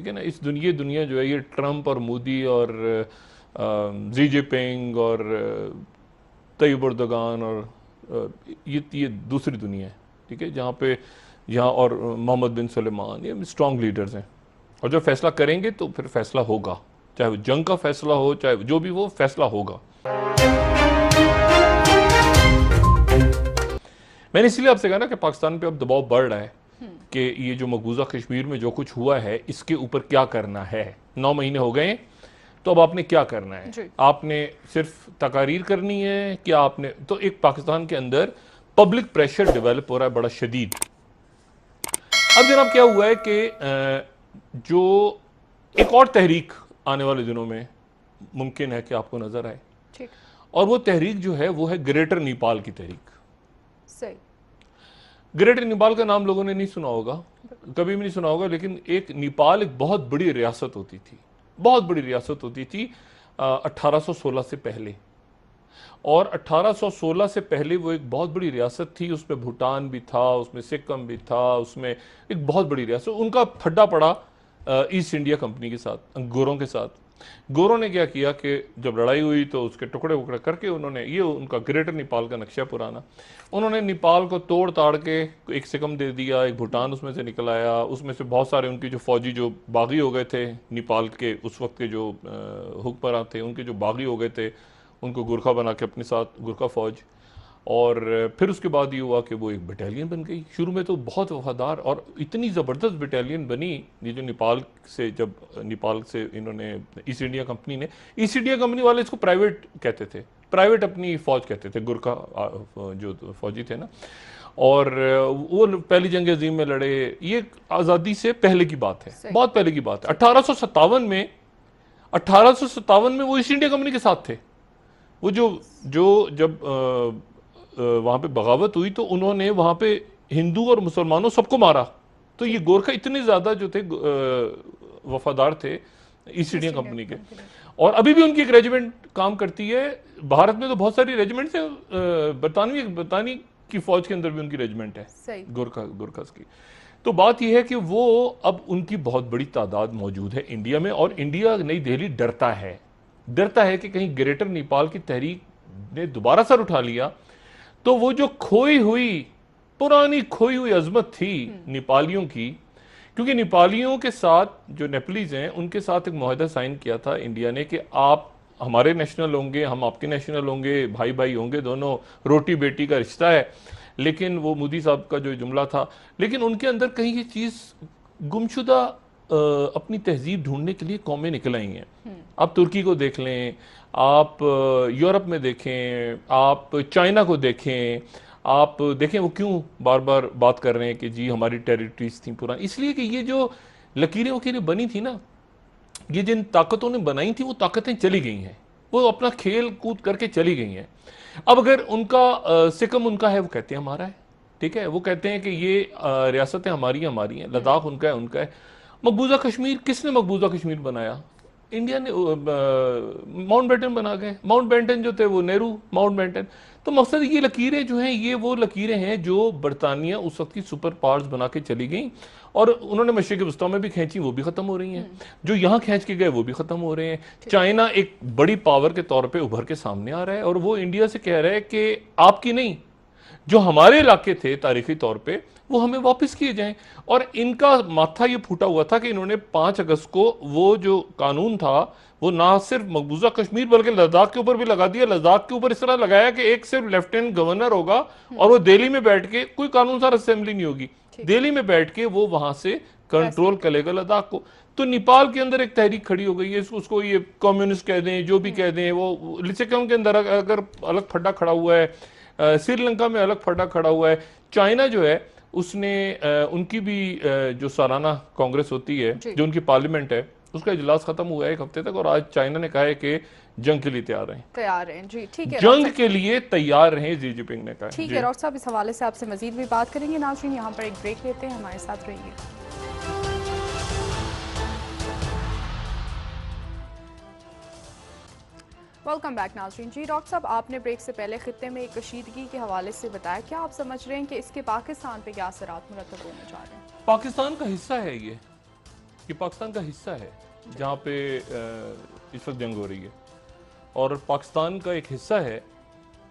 ठीक है ना। इस दुनिया जो है ये ट्रंप और मोदी और जी जिनपिंग और तैयब अर्दोगान और ये दूसरी दुनिया है, ठीक है, जहाँ पे यहाँ और मोहम्मद बिन सलेमान ये स्ट्रॉन्ग लीडर्स हैं, और जो फैसला करेंगे तो फिर फैसला होगा, चाहे वो जंग का फैसला हो, चाहे जो भी वो फैसला होगा। मैंने इसलिए आपसे कहा ना कि पाकिस्तान पे अब दबाव बढ़ रहा है कि ये जो मकबूजा कश्मीर में जो कुछ हुआ है इसके ऊपर क्या करना है। 9 महीने हो गए, तो अब आपने क्या करना है? आपने सिर्फ तकारीर करनी है कि आपने, तो एक पाकिस्तान के अंदर पब्लिक प्रेशर डेवलप हो रहा है बड़ा शदीद। अब जनाब क्या हुआ है कि जो एक और तहरीक आने वाले दिनों में मुमकिन है कि आपको नजर आए, और वो तहरीक जो है वो है ग्रेटर नेपाल की तहरीक। सही। ग्रेटर नेपाल का नाम लोगों ने नहीं सुना होगा, कभी भी नहीं सुना होगा, लेकिन एक नेपाल एक बहुत बड़ी रियासत होती थी, बहुत बड़ी रियासत होती थी 1816 से पहले। और 1816 से पहले वो एक बहुत बड़ी रियासत थी, उसमें भूटान भी था, उसमें सिक्किम भी था, उसमें एक बहुत बड़ी रियासत। उनका फड्डा पड़ा ईस्ट इंडिया कंपनी के साथ, गोरों के साथ। गोरों ने क्या किया कि जब लड़ाई हुई तो उसके टुकड़े वुकड़े करके उन्होंने, ये उनका ग्रेटर नेपाल का नक्शा पुराना, उन्होंने नेपाल को तोड़ ताड़ के एक सिक्किम दे दिया, एक भूटान उसमें से निकल आया, उसमें से बहुत सारे उनकी जो फौजी जो बागी हो गए थे नेपाल के उस वक्त के जो हुक्मरान थे, उनके जो बागी हो गए थे, उनको गुरखा बना के अपने साथ, गुरखा फौज। और फिर उसके बाद ये हुआ कि वो एक बटालियन बन गई। शुरू में तो बहुत वफादार और इतनी ज़बरदस्त बटालियन बनी, ये जो नेपाल से, जब नेपाल से इन्होंने ईस्ट इंडिया कंपनी ने, ईस्ट इंडिया कंपनी वाले इसको प्राइवेट कहते थे, प्राइवेट अपनी फ़ौज कहते थे, गुरखा जो फौजी थे ना, और वो पहली जंग अजीम में लड़े। ये आज़ादी से पहले की बात है, बहुत पहले की बात है। 1857 में वो ईस्ट इंडिया कंपनी के साथ थे। वो जो जब वहाँ पे बगावत हुई तो उन्होंने वहाँ पे हिंदू और मुसलमानों सबको मारा। तो ये गोरखा इतने ज़्यादा जो थे वफादार थे ईस्ट इंडिया कंपनी के, और अभी भी उनकी एक रेजिमेंट काम करती है। भारत में तो बहुत सारी रेजिमेंट्स हैं, बरतानी की फौज के अंदर भी उनकी रेजिमेंट है गोरखास की। तो बात यह है कि वो अब उनकी बहुत बड़ी तादाद मौजूद है इंडिया में, और इंडिया, नई दिल्ली डरता है कि कहीं ग्रेटर नेपाल की तहरीक ने दोबारा सर उठा लिया तो वो जो पुरानी खोई हुई अजमत थी नेपालियों की, क्योंकि नेपालियों के साथ जो नेपलीज हैं उनके साथ एक मुआहदा साइन किया था इंडिया ने कि आप हमारे नेशनल होंगे, हम आपके नेशनल होंगे, भाई भाई होंगे, दोनों रोटी बेटी का रिश्ता है। लेकिन वो मोदी साहब का जो जुमला था, लेकिन उनके अंदर कहीं ये चीज़ गुमशुदा अपनी तहजीब ढूंढने के लिए कौमें निकल आई हैं। आप तुर्की को देख लें, आप यूरोप में देखें, आप चाइना को देखें, आप देखें वो क्यों बार बार बात कर रहे हैं कि जी हमारी टेरिटरीज थी पुरानी। इसलिए कि ये जो लकीरें वकीरें बनी थी ना, ये जिन ताकतों ने बनाई थी वो ताकतें चली गई हैं, वो अपना खेल कूद करके चली गई हैं। अब अगर उनका सिक्किम उनका है, वो कहते हैं हमारा है, ठीक है, वो कहते हैं कि ये रियासतें हमारी हैं, लद्दाख उनका है। मकबूजा कश्मीर, किसने मकबूजा कश्मीर बनाया? इंडिया ने। माउंट बेटन बना गए, माउंट बेटन जो थे वो नेहरू माउंट बेटन। तो मकसद ये लकीरें जो हैं, ये वो लकीरें हैं जो बरतानिया उस वक्त की सुपर पावर्स बना के चली गई, और उन्होंने मशरिक़ वस्ता में भी खींची, वो भी खत्म हो रही हैं। जो यहाँ खींच के गए वो भी खत्म हो रहे हैं। चाइना एक बड़ी पावर के तौर पे उभर के सामने आ रहा है, और वो इंडिया से कह रहा है कि आपकी नहीं, जो हमारे इलाके थे तारीखी तौर पे, वो हमें वापस किए जाएं। और इनका माथा ये फूटा हुआ था कि इन्होंने 5 अगस्त को वो जो कानून था वो ना सिर्फ मकबूजा कश्मीर बल्कि लद्दाख के ऊपर भी लगा दिया। लद्दाख के ऊपर इस तरह लगाया कि एक सिर्फ लेफ्टिनेंट गवर्नर होगा, और वो दिल्ली में बैठ के, कोई कानून सार असेंबली नहीं होगी, दिल्ली में बैठ के वो वहां से कंट्रोल करेगा लद्दाख को। तो नेपाल के अंदर एक तहरीक खड़ी हो गई है, उसको ये कम्युनिस्ट कह दें, जो भी कह दें, वो सिक्किम के अंदर अगर अलग फड्डा खड़ा हुआ है, श्रीलंका में अलग फड्डा खड़ा हुआ है। चाइना जो है उसने उनकी भी जो सालाना कांग्रेस होती है, जो उनकी पार्लियामेंट है, उसका इजलास खत्म हुआ है 1 हफ्ते तक, और आज चाइना ने कहा है कि जंग के लिए तैयार हैं जी, ठीक है, जंग के लिए तैयार रहें, जी जिनपिंग ने कहा। ठीक है डॉक्टर साहब, इस हवाले से आपसे मजीद भी बात करेंगे। नाज़रीन, यहाँ पर एक ब्रेक लेते हैं, हमारे साथ रहिए। वेलकम बैक नाज़रीन जी। डॉक्टर साहब, आपने ब्रेक से पहले खित्ते में एक कशीदगी के हवाले से बताया, क्या आप समझ रहे हैं कि इसके पाकिस्तान पे क्या असरात मुरतब होने जा रहे हैं? पाकिस्तान का हिस्सा है ये, ये पाकिस्तान का हिस्सा है जहाँ पे इस वक्त जंग हो रही है, और पाकिस्तान का एक हिस्सा है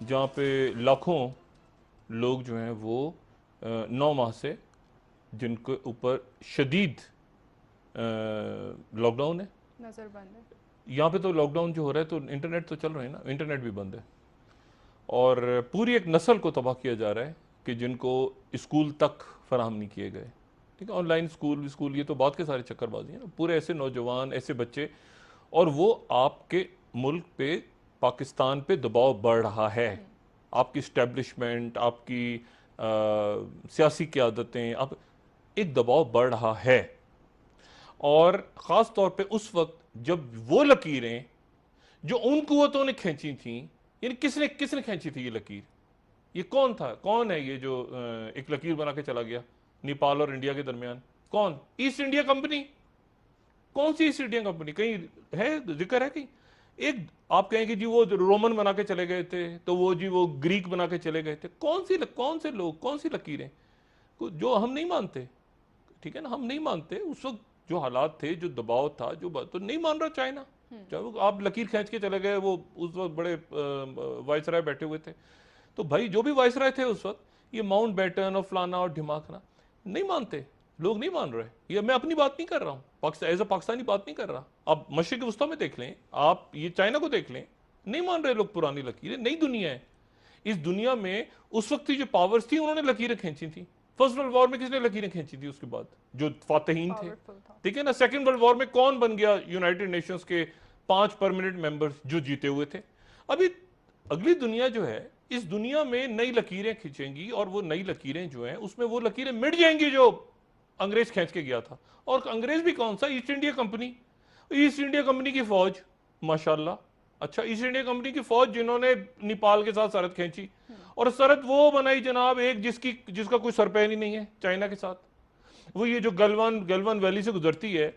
जहाँ पे लाखों लोग जो हैं वो 9 माह से जिनके ऊपर शदीद लॉकडाउन है। नजरबंद है। यहाँ पे तो लॉकडाउन जो हो रहा है तो इंटरनेट तो चल रहे हैं ना, इंटरनेट भी बंद है, और पूरी एक नस्ल को तबाह किया जा रहा है कि जिनको स्कूल तक फराहम नहीं किए गए। ठीक है, ऑनलाइन स्कूल ये तो बात के सारे चक्करबाजी हैं ना, पूरे ऐसे नौजवान ऐसे बच्चे, और वो आपके मुल्क पे पाकिस्तान पे दबाव बढ़ रहा है। आपकी इस्टेब्लिशमेंट, आपकी सियासी क़यादतें, आप एक दबाव बढ़ रहा है, और ख़ास तौर पे उस वक्त जब वो लकीरें जो उन कुव्वतों ने खींची थी, यानी किसने किसने खींची थी ये लकीर, ये कौन था, कौन है ये जो एक लकीर बना के चला गया नेपाल और इंडिया के दरमियान? कौन? East India company. कौन सी ईस्ट इंडिया कंपनी? कहीं है जिक्र है कहीं? एक आप कहें कि जी वो रोमन बना के चले गए थे, तो वो जी वो ग्रीक बना के चले गए थे। कौन से लोग, कौन सी लकीरें जो हम नहीं मानते? ठीक है ना, हम नहीं मानते। उस वक्त जो हालात थे, जो दबाव था, जो बात, तो नहीं मान रहा चाइना। चाहे वो आप लकीर खींच के चले गए, वो उस वक्त बड़े वायसराय बैठे हुए थे, तो भाई जो भी वायसराय थे उस वक्त, ये माउंट बैटन और फलाना और ढिमाकना नहीं मानते, लोग नहीं मान रहे। ये मैं अपनी बात नहीं कर रहा हूँ, एज अ पाकिस्तानी बात नहीं कर रहा। आप मशरिक वस्ता में देख लें, आप ये चाइना को देख लें, नहीं मान रहे लोग पुरानी लकीरें। नई दुनिया है, इस दुनिया में उस वक्त की जो पावर्स थी उन्होंने लकीरें खींची थी। फर्स्ट वर्ल्ड वॉर में किसने लकीरें खींची थी? उसके बाद जो फातहीन थे, ठीक है ना। सेकंड वर्ल्ड वॉर में कौन बन गया यूनाइटेड नेशंस के 5 परमानेंट मेंबर्स? जो जीते हुए थे। अभी अगली दुनिया जो है, इस दुनिया में नई लकीरें खींचेंगी, और वो नई लकीरें जो हैं उसमें वो लकीरें मिट जाएंगी जो अंग्रेज खींच के गया था। और अंग्रेज भी कौन सा? East India company. East India company की फौज, माशाल्लाह। अच्छा, ईस्ट इंडिया कंपनी की फौज जिन्होंने नेपाल के साथ सरहद खींची, और सरहद वो बनाई जनाब एक जिसका कोई सरपैन ही नहीं है चाइना के साथ। वो ये जो गलवान वैली से गुजरती है,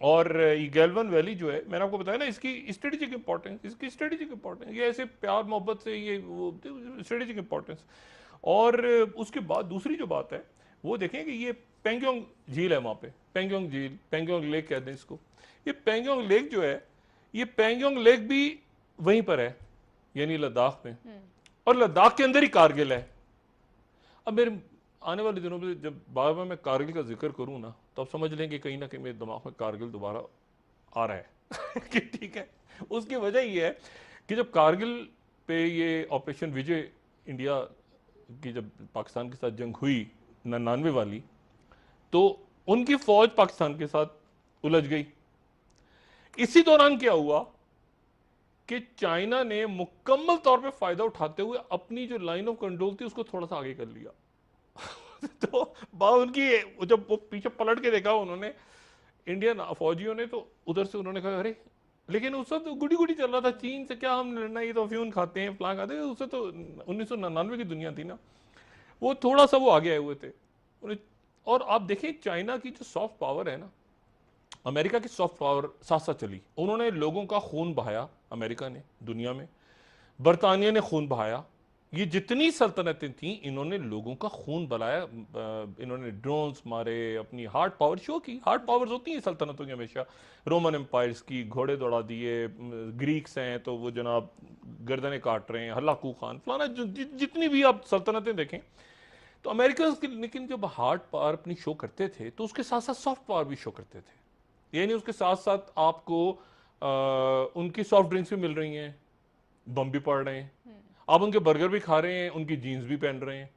और ये गैलवन वैली जो है, मैंने आपको बताया ना, इसकी स्ट्रेटेजिक इंपॉर्टेंस, ये ऐसे प्यार मोहब्बत से ये वो स्ट्रेटेजिक इंपॉर्टेंस। और उसके बाद दूसरी जो बात है वो देखें कि ये पेंगोंग झील है, वहाँ पे पेंगोंग झील, पेंगोंग लेक कहते हैं इसको। ये पेंगोंग लेक जो है, ये पेंगोंग लेक भी वहीं पर है, यानी लद्दाख में, और लद्दाख के अंदर ही कारगिल है। अब मेरे आने वाले दिनों में जब बार बार मैं कारगिल का जिक्र करूं ना, तो आप समझ लें कि कहीं ना कहीं मेरे दिमाग में कारगिल दोबारा आ रहा है कि ठीक है। उसकी वजह ये है कि जब कारगिल पे ये ऑपरेशन विजय इंडिया की जब पाकिस्तान के साथ जंग हुई 99 वाली, तो उनकी फौज पाकिस्तान के साथ उलझ गई। इसी दौरान क्या हुआ कि चाइना ने मुकम्मल तौर पे फायदा उठाते हुए अपनी जो लाइन ऑफ कंट्रोल थी उसको थोड़ा सा आगे कर लिया। तो उनकी जब वो पीछे पलट के देखा उन्होंने, इंडियन फौजियों ने, तो उधर से उन्होंने कहा अरे, लेकिन उस वक्त गुड़ी गुड़ी चल रहा था, चीन से क्या हम लड़ना, ये तो अफ्यून खाते हैं, फलां खाते हैं। उससे तो 1999 की दुनिया थी ना, वो थोड़ा सा वो आगे आए हुए थे। और आप देखें चाइना की जो सॉफ्ट पावर है ना, अमेरिका की सॉफ्ट पावर साथ साथ चली। उन्होंने लोगों का खून बहाया, अमेरिका ने दुनिया में, बरतानिया ने खून बहाया, ये जितनी सल्तनतें थीं इन्होंने लोगों का खून बहाया। इन्होंने ड्रोन्स मारे, अपनी हार्ड पावर शो की। हार्ड पावर्स होती हैं सल्तनतों की हमेशा, रोमन एम्पायर्स की, घोड़े दौड़ा दिए। ग्रीक्स हैं तो वो जनाब गर्दनें काट रहे हैं, हल्लाकू खान फलाना, जितनी भी आप सल्तनतें देखें, तो अमेरिकन की, लेकिन जब हार्ड पावर अपनी शो करते थे तो उसके साथ साथ सॉफ्ट पावर भी शो करते थे। यानी उसके साथ साथ आपको उनकी सॉफ्ट ड्रिंक्स भी मिल रही हैं, बम भी पड़ रहे हैं, आप उनके बर्गर भी खा रहे हैं, उनकी जीन्स भी पहन रहे हैं,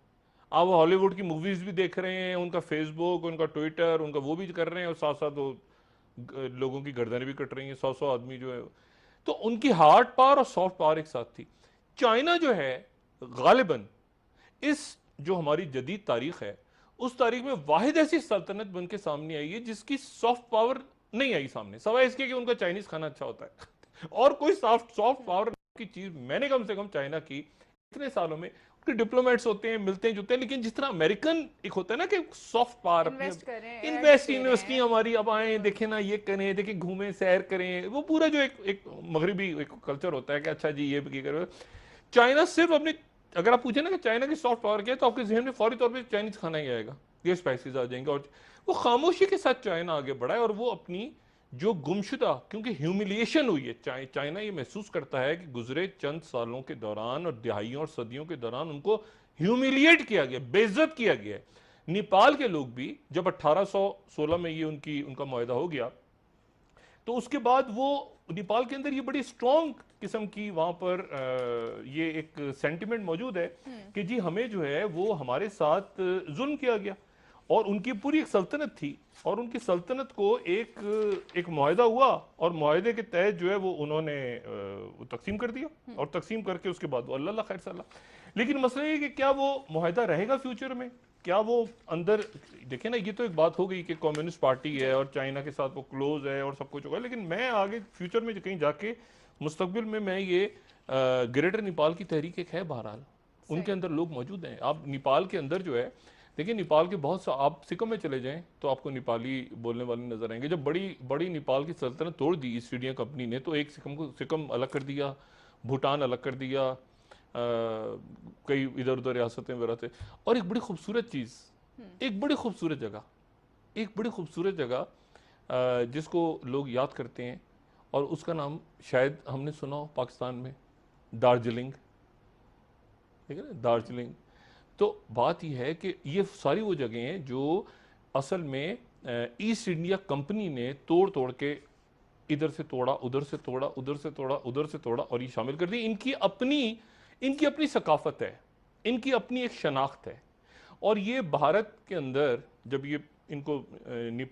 आप हॉलीवुड की मूवीज भी देख रहे हैं, उनका फेसबुक, उनका ट्विटर, उनका वो भी कर रहे हैं, और साथ साथ वो लोगों की गर्दनें भी कट रही हैं, 100 आदमी जो है। तो उनकी हार्ड पावर और सॉफ्ट पावर एक साथ थी। चाइना जो है गालिबन इस जो हमारी जदीद तारीख है, उस तारीख में वाहिद ऐसी सल्तनत बन के सामने आई है जिसकी सॉफ्ट पावर नहीं आई सामने, सवाए इसके कि उनका चाइनीज खाना अच्छा होता है। और कोई सॉफ्ट पावर की चीज मैंने कम से कम चाइना की इतने सालों में, उनके डिप्लोमेट्स होते हैं, मिलते हैं जुलते हैं, लेकिन जिस तरह अमेरिकन एक होता है ना कि सॉफ्ट पावर, यूनिवर्सिटी हमारी, अब आए देखें ना, ये करें, देखें, घूमें, सैर करें, वो पूरा जो एक मगरबी एक कल्चर होता है कि अच्छा जी ये करें। चाइना सिर्फ अपने, अगर आप पूछे ना कि चाइना की सॉफ्ट पावर क्या है, तो आपके जहन में फौरी तौर पर चाइनीज खाना ही आएगा। ये स्पाइसेस आ जाएंगे, और वो खामोशी के साथ चाइना आगे बढ़ा है। और वो अपनी जो गुमशुदा, क्योंकि ह्यूमिलिएशन हुई है, चाइना ये महसूस करता है कि गुजरे चंद सालों के दौरान और दहाइयों और सदियों के दौरान उनको ह्यूमिलिएट किया गया, बेइज्जत किया गया है। नेपाल के लोग भी जब 1816 में ये उनका मुआहदा हो गया, तो उसके बाद वो नेपाल के अंदर ये बड़ी स्ट्रॉन्ग किस्म की वहां पर ये एक सेंटिमेंट मौजूद है कि जी हमें जो है वो हमारे साथ जुल्म किया गया, और उनकी पूरी एक सल्तनत थी, और उनकी सल्तनत को एक मुआहदा हुआ, और मुआहदे के तहत जो है वो उन्होंने वो तकसीम कर दिया, और तकसीम करके उसके बाद वो अल्लाह खैर सल्ला। लेकिन मसला ये कि क्या वो मुआहदा रहेगा फ्यूचर में, क्या वो अंदर, देखिए ना, ये तो एक बात हो गई कि कम्युनिस्ट पार्टी है और चाइना के साथ वो क्लोज है और सब कुछ होगा, लेकिन मैं आगे फ्यूचर में कहीं जाके मुस्तकबिल में मैं ये ग्रेटर नेपाल की तहरीक एक है, बहरहाल उनके अंदर लोग मौजूद हैं। आप नेपाल के अंदर जो है, देखिए नेपाल के बहुत सा, आप सिक्किम में चले जाएं तो आपको नेपाली बोलने वाले नजर आएंगे। जब बड़ी बड़ी नेपाल की सल्तनत तोड़ दी ईस्ट इंडिया कंपनी ने, तो एक सिक्किम अलग कर दिया, भूटान अलग कर दिया, कई इधर उधर रियासतें वगैरह थे। और एक बड़ी खूबसूरत चीज़, एक बड़ी खूबसूरत जगह, एक बड़ी खूबसूरत जगह जिसको लोग याद करते हैं, और उसका नाम शायद हमने सुना हो पाकिस्तान में, दार्जिलिंग। ठीक है ना, दार्जिलिंग। तो बात यह है कि ये सारी वो जगह हैं जो असल में ईस्ट इंडिया कंपनी ने तोड़ तोड़ के इधर से तोड़ा, उधर से तोड़ा, उधर से तोड़ा, उधर से तोड़ा, और ये शामिल कर दी। इनकी अपनी सकाफत है, इनकी अपनी एक शनाख्त है। और ये भारत के अंदर जब ये इनको नेपाल